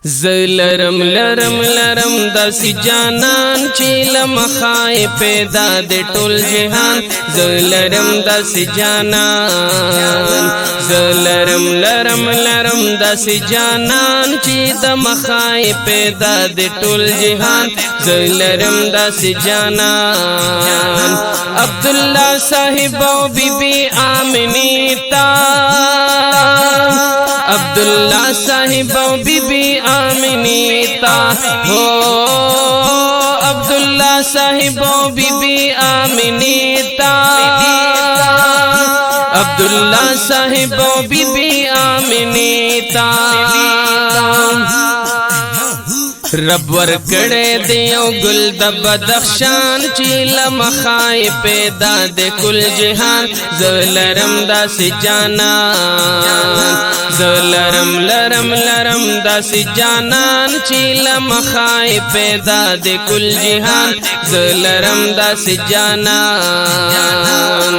زلرم لرم لرم داسی جانان چیلم خای پیدا دے ټول جهان زلرم داسی جانان زلرم لرم لرم داسی جانان چی دم خای پیدا دے ټول جهان زلرم داسی جانان عبداللہ صاحب او بی بی آمنی تا عبداللہ صاحب او بی بی آمنی تا ہو عبداللہ صاحب او بی بی آمنی تا عبداللہ صاحب او بی بی آمنی تا رب ورکڑے دیو گل د بدخشان چیلم خای پیدا دے کل جہان زلرم داسی جانان زلرم لرم لرم داسی جانان چیلم خای پیدا دے کل جہان زلرم داسی جانان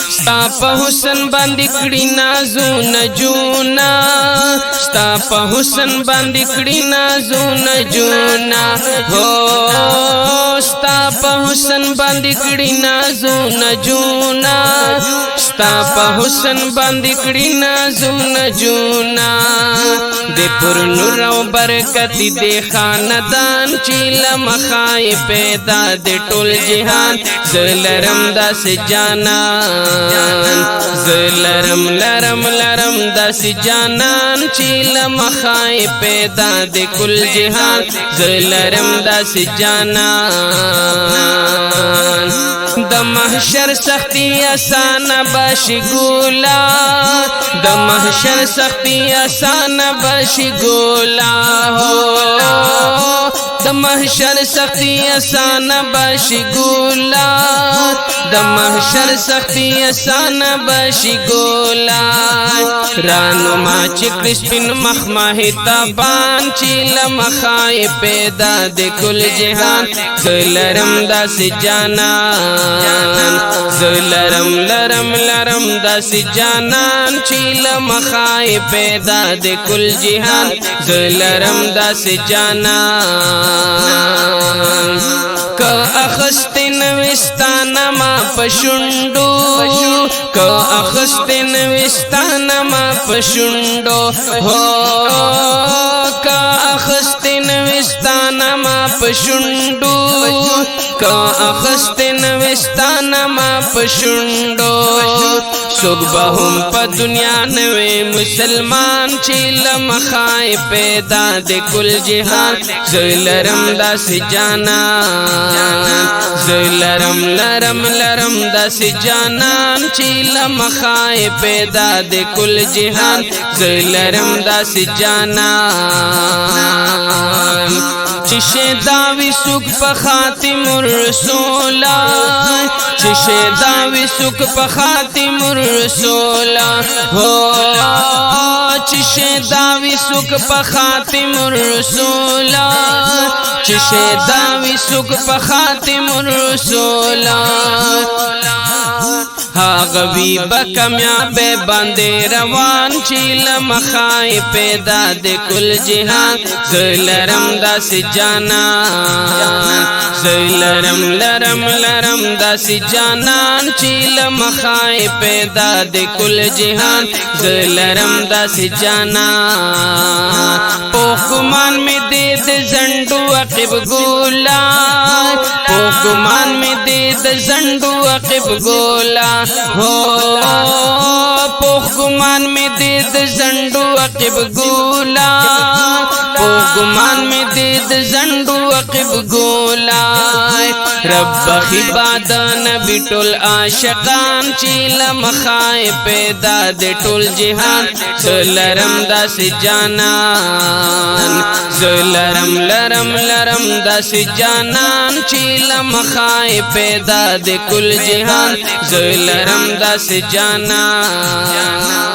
ستا پا حسن باندی کڑی نازو نجونا ستا پا حسن باندی کڑی نازو نجونا ہو ستا پا حسن باندی کڑی نازو نجونا ستا پا حسن باندی کڑی نازو نجونا دے پر نور و برکتی دے خاندان چیلم خای پیدا دے ټول جہان زلرم داسی جانان زلرم لرم لرم داسی جانان چیلم خای پیدا دے کل جہان زلرم داسی جانان د محشر سختی آسان باشی گولا د محشر سختی آسان باشی گولا ہو د محشر سختی آسان باشی گولا د محشر سختی آسان باشی گولا رانو ما چکر سپین مخماہی تابان چیلم خای پیدا دے کل جہان زلرم داسی جانان زلرم لرم لرم داسی جانان چیلم خای پیدا دے کل جہان زلرم داسی جانان که اخستن وستان ما پشندو که اخستن وستان ما پشندو ہو که اخستن وستان ما پشندو که اخستن وستان ما پشندو صبح ہم پا دنیا نوے مسلمان چیلم خای پیدا دے کل جہان زلرم داسی جانان زلرم لرم لرم داسی جانان چیلم خای پیدا دے کل جہان زلرم داسی جانان چشے داوی سک پا خاتم الرسولا چشے داوی سک پا خاتم الرسولا ہو چشے داوی سک پا خاتم الرسولا چشے داوی سک پا خاتم الرسولا غوی بکمیاب باندے روان چیلم خای پیدا دے کل جہان زلرم داسی جانان زلرم لرم لرم داسی جانان چیلم خای پیدا دے کل جہان زلرم داسی جانان پوکمان میں دید زنڈو عقب گولا پوکمان میں دید زنڈو عقب گولا ہو پوکمان میں دید زنڈو عقب گولا پوکمان میں دید زنڈو عقب گولا رب خباد نبی ٹول عاشقان چیلم خای پیدا دے ٹول جہان زلرم داسی جانان زلرم لرم لرم داسی جانان چیلم خای پیدا دے کل جہان زلرم داسی جانان